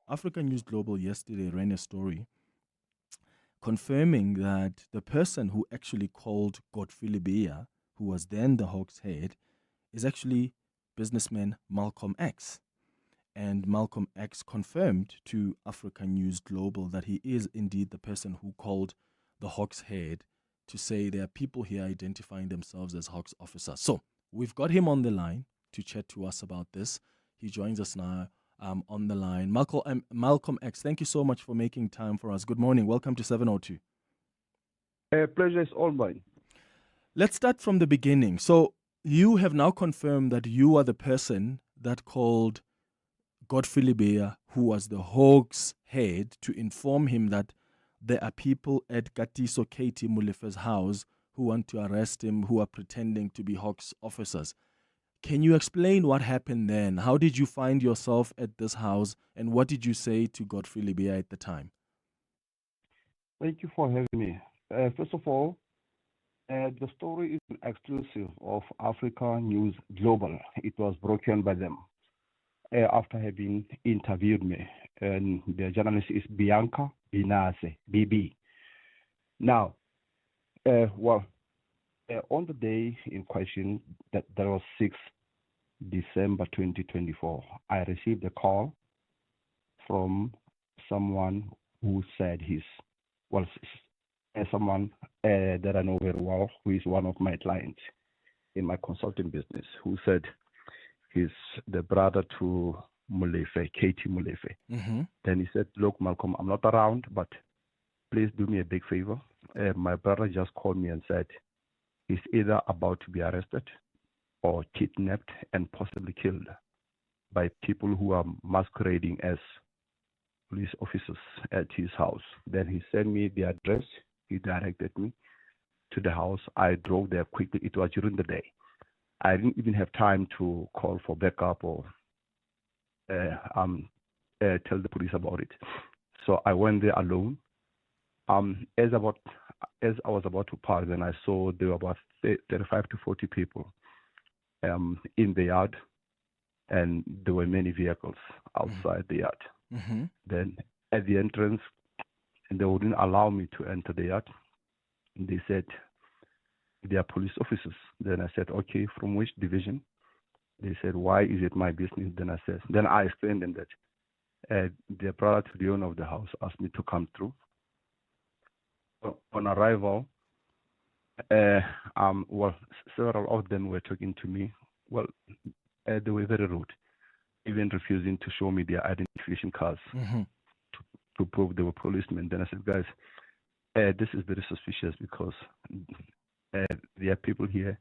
Africa News Global yesterday ran a story confirming that the person who actually called Godfrey LIBEYA, who was then the Hawks head, is actually businessman MALCOM X. And MALCOM X confirmed to Africa News Global that he is indeed the person who called the Hawks head to say there are people here identifying themselves as Hawks officers. So we've got him on the line to chat to us about this. He joins us now on the line. Malcolm X, thank you so much for making time for us. Good morning. Welcome to 702. Pleasure is all mine. Let's start from the beginning. So you have now confirmed that you are the person that called Godfrey LIBEYA, who was the Hawks head, to inform him that there are people at Katiso Katie Mulefe's house who want to arrest him, who are pretending to be Hawks officers. Can you explain what happened then? How did you find yourself at this house, and what did you say to Godfrey LIBEYA at the time? Thank you for having me. First of all, the story is an exclusive of Africa News Global. It was broken by them after having interviewed me. And the journalist is Bianca Binase, BB. Now, on the day in question, that was 6 December 2024, I received a call from someone who said someone that I know very well, who is one of my clients in my consulting business, who said he's the brother to Mulefe, Katie Mulefe. Mm-hmm. Then he said, look, Malcolm, I'm not around, but please do me a big favor. My brother just called me and said he's either about to be arrested or kidnapped and possibly killed by people who are masquerading as police officers at his house. Then he sent me the address. He directed me to the house. I drove there quickly. It was during the day. I didn't even have time to call for backup or tell the police about it. So I went there alone. As I was about to park, then I saw there were about 35 to 40 people in the yard, and there were many vehicles outside the yard. Mm-hmm. Then at the entrance, and they wouldn't allow me to enter the yard. They said they are police officers. Then I said, okay, from which division? They said, why is it my business? Then I explained them that their brother to the owner of the house asked me to come through. On arrival, several of them were talking to me. They were very rude, even refusing to show me their identification cards. Mm-hmm. to prove they were policemen. Then I said, guys, this is very suspicious because there are people here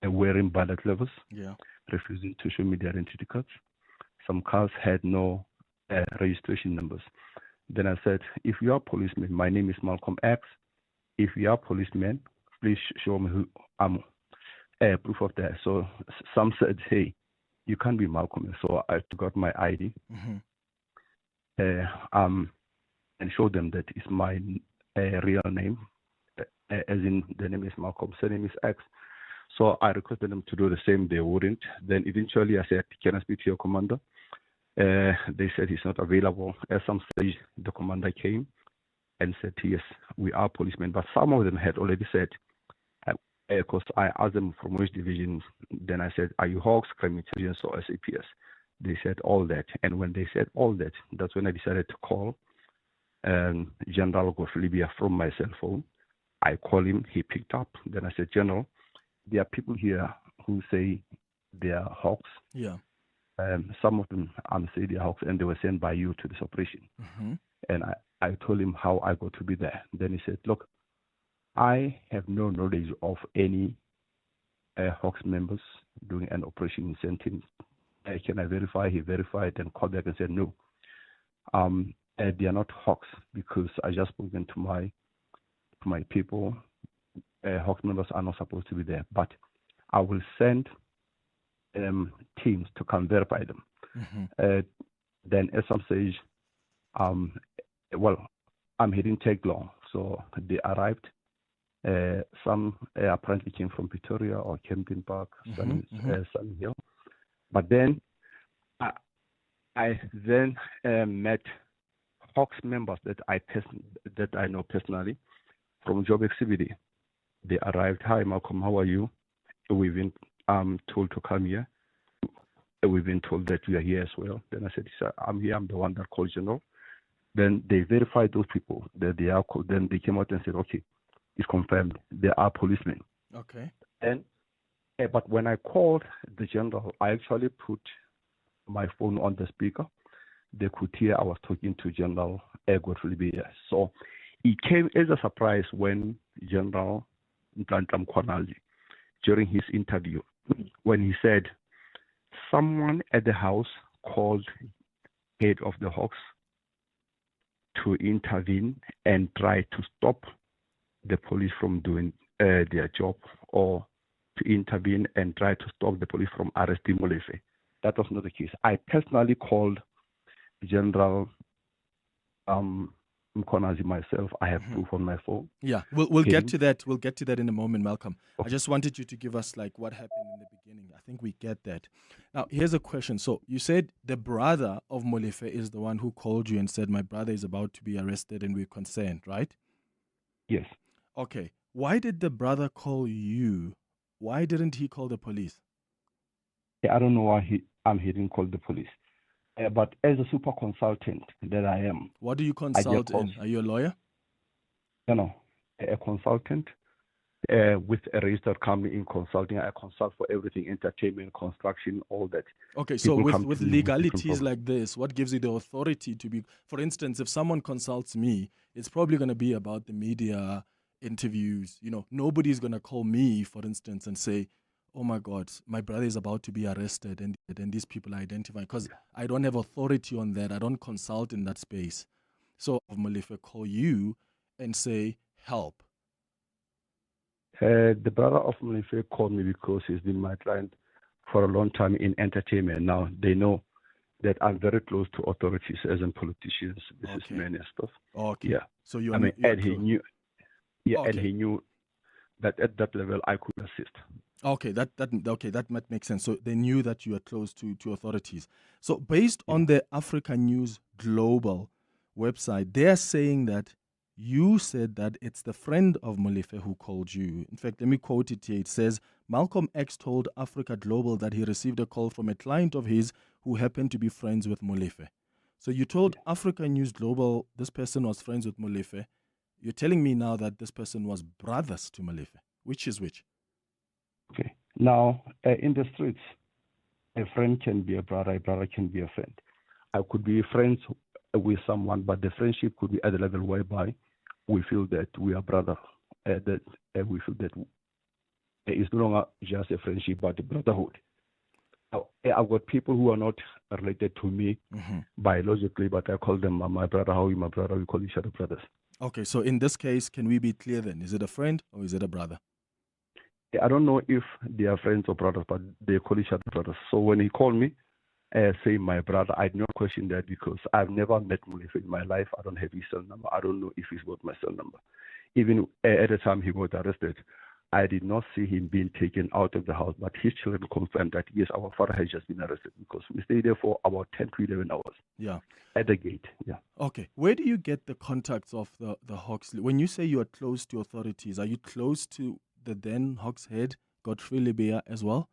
wearing ballot levels, refusing to show me their identity cards. Some cars had no registration numbers. Then I said, if you are policemen, my name is Malcolm X. If you are policemen, please show me who I'm. Proof of that. So some said, hey, you can't be Malcolm. So I took out my ID and showed them that it's my real name, as in the name is Malcolm, surname is X. So I requested them to do the same. They wouldn't. Then eventually I said, can I speak to your commander? They said he's not available. At some stage, the commander came and said, yes, we are policemen. But some of them had already said, because I asked them from which division. Then I said, are you Hawks, Crime Intelligence, or SAPS? They said all that. And when they said all that, that's when I decided to call General Godfrey LIBEYA from my cell phone. I called him, he picked up. Then I said, General, there are people here who say they are Hawks. Yeah. Some of them say they are Hawks, and they were sent by you to this operation. Mm-hmm. And I told him how I got to be there. Then he said, look, I have no knowledge of any Hawks members doing an operation in Sentin. Can I verify? He verified and called back and said, no, they are not Hawks, because I just spoken to my people. Hawks members are not supposed to be there, but I will send teams to come verify them. Mm-hmm. Then at some stage, it didn't take long. So they arrived. Some apparently came from Pretoria or Kempton Park, Sunny Hill. But then I then met Hawks members that I know personally from job activity. They arrived. Hi, Malcolm. How are you? We've been told to come here. We've been told that we are here as well. Then I said, sir, I'm here. I'm the one that called General. Then they verified those people that they are. Then they came out and said, okay, it's confirmed. They are policemen. Okay. And but when I called the general, I actually put my phone on the speaker. They could hear I was talking to General LIBEYA. So it came as a surprise when General Ntantam Kwanazi, during his interview, when he said someone at the house called head of the Hawks to intervene and try to stop the police from doing their job, or to intervene and try to stop the police from arresting Molefe. That was not the case. I personally called General Mkonazi myself. I have proof on my phone. Yeah, we'll get to that. We'll get to that in a moment, Malcolm. Okay. I just wanted you to give us like what happened in the beginning. I think we get that. Now, here's a question. So you said the brother of Molefe is the one who called you and said, my brother is about to be arrested and we're concerned, right? Yes. Okay. Why did the brother call you? Why didn't he call the police? I don't know why he didn't call the police. But as a super consultant that I am. What do you consult in? Are you a lawyer? No, a consultant with a registered company in consulting. I consult for everything, entertainment, construction, all that. Okay, so with legalities like this, what gives you the authority to be, for instance, if someone consults me, it's probably going to be about the media, interviews. You know, nobody's going to call me, for instance, and say, oh my God, my brother is about to be arrested and these people are identified, because I don't have authority on that. I don't consult in that space. So Molefe call you and say, help. The brother of Molefe called me because he's been my client for a long time in entertainment. Now they know that I'm very close to authorities as in politicians, businessmen and stuff. Okay. Yeah. So you're, and he knew. Yeah, okay. And he knew that at that level I could assist. Okay, that might make sense. So they knew that you are close to authorities. So based on the Africa News Global website, they are saying that you said that it's the friend of Molefe who called you. In fact, let me quote it here. It says, MALCOM X told Africa Global that he received a call from a client of his who happened to be friends with Molefe. So you told Africa News Global this person was friends with Molefe. You're telling me now that this person was brothers to Molefe. Which is which? Okay. Now, in the streets, a friend can be a brother can be a friend. I could be friends with someone, but the friendship could be at a level whereby we feel that we are brother. We feel that it's no longer just a friendship, but a brotherhood. Now, I've got people who are not related to me biologically, but I call them my brother. How are you, my brother? We call each other brothers. Okay, so in this case, can we be clear then? Is it a friend or is it a brother? I don't know if they are friends or brothers, but they call each other brothers. So when he called me, saying my brother, I did not question that because I've never met Molefe in my life. I don't have his cell number. I don't know if he's got my cell number. Even at the time he got arrested, I did not see him being taken out of the house, but his children confirmed that, yes, our father has just been arrested because we stayed there for about 10 to 11 hours. Yeah. At the gate, yeah. Okay. Where do you get the contacts of the Hawks? When you say you are close to authorities, are you close to the then Hawks head, Godfrey LIBEYA, as well?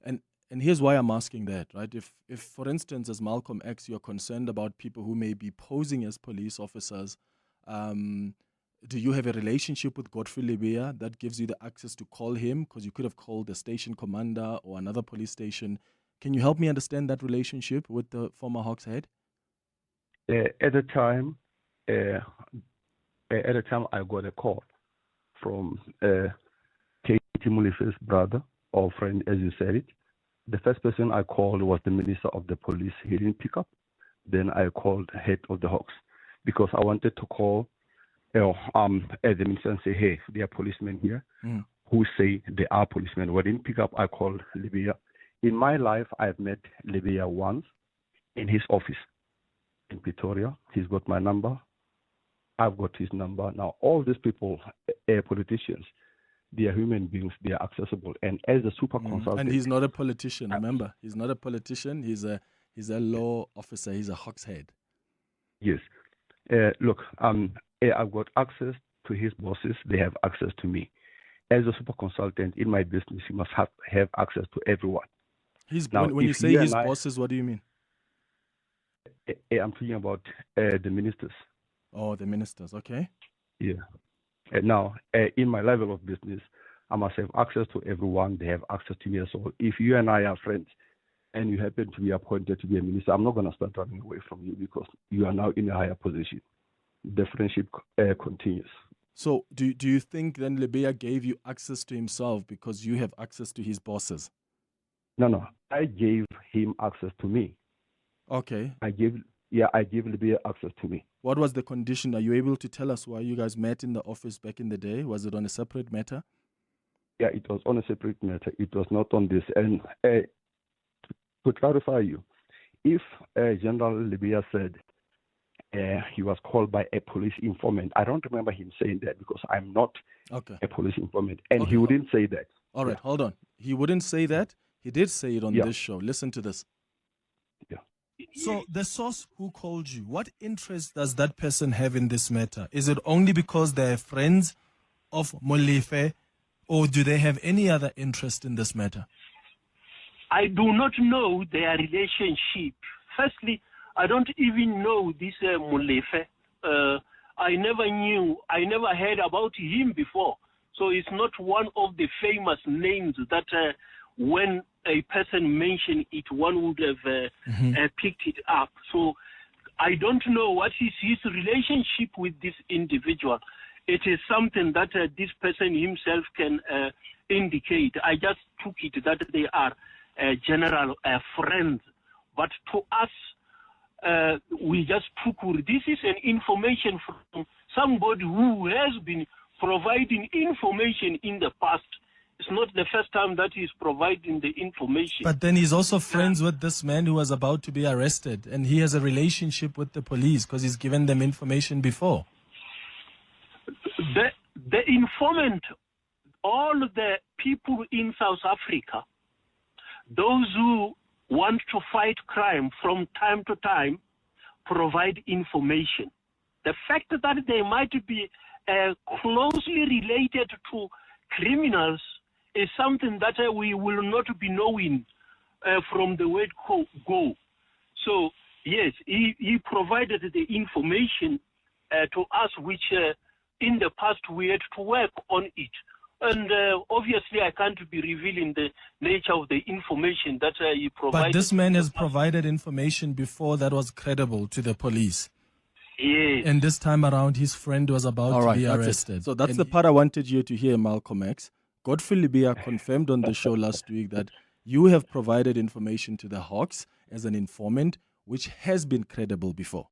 And here's why I'm asking that, right? If for instance, as MALCOM X, you're concerned about people who may be posing as police officers, do you have a relationship with Godfrey LIBEYA that gives you the access to call him? Because you could have called the station commander or another police station. Can you help me understand that relationship with the former Hawks head? At the time, I got a call from Katie Molefe's brother or friend, as you said it. The first person I called was the minister of the police. He didn't pick up. Then I called head of the Hawks because I wanted to call the minister and say, hey, there are policemen here who say they are policemen. When I didn't pick up, I called LIBEYA. In my life, I've met LIBEYA once in his office in Pretoria. He's got my number. I've got his number. Now, all these people, politicians, they are human beings. They are accessible. And as a super consultant, and he's not a politician. Remember, he's not a politician. He's He's a law officer. He's a Hawks head. Yes. Look, I've got access to his bosses. They have access to me. As a super consultant in my business, you must have access to everyone. When you say his bosses, what do you mean? I'm talking about the ministers. Oh, the ministers. Okay. Yeah. And now, in my level of business, I must have access to everyone. They have access to me as well. If you and I are friends and you happen to be appointed to be a minister, I'm not going to start running away from you because you are now in a higher position. The friendship continues. So do you think then LIBEYA gave you access to himself because you have access to his bosses? No. I gave him access to me. Okay. I gave LIBEYA access to me. What was the condition? Are you able to tell us why you guys met in the office back in the day? Was it on a separate matter? Yeah, it was on a separate matter. It was not on this. And to clarify you, if General LIBEYA said he was called by a police informant, I don't remember him saying that because I'm not a police informant. And he wouldn't say that. All right, hold on. He wouldn't say that. He did say it on this show. Listen to this. Yeah. So the source who called you, what interest does that person have in this matter? Is it only because they're friends of Molefe, or do they have any other interest in this matter? I do not know their relationship. Firstly, I don't even know this Molefe. I never heard about him before. So it's not one of the famous names that when a person mentioned it, one would have picked it up. So I don't know what is his relationship with this individual. It is something that this person himself can indicate. I just took it that they are general friends. But to us, we just took this is an information from somebody who has been providing information in the past. It's not the first time that he's providing the information. But then he's also friends with this man who was about to be arrested, and he has a relationship with the police because he's given them information before. The informant, all the people in South Africa, those who want to fight crime from time to time, provide information. The fact that they might be closely related to criminals is something that we will not be knowing from the word go. So, yes, he provided the information to us, which in the past we had to work on it. And obviously, I can't be revealing the nature of the information that he provided. But this man has provided information before that was credible to the police. Yes. And this time around, his friend was about to be arrested. So that's the part I wanted you to hear, MALCOM X. Godfrey LIBEYA confirmed on the show last week that you have provided information to the Hawks as an informant, which has been credible before.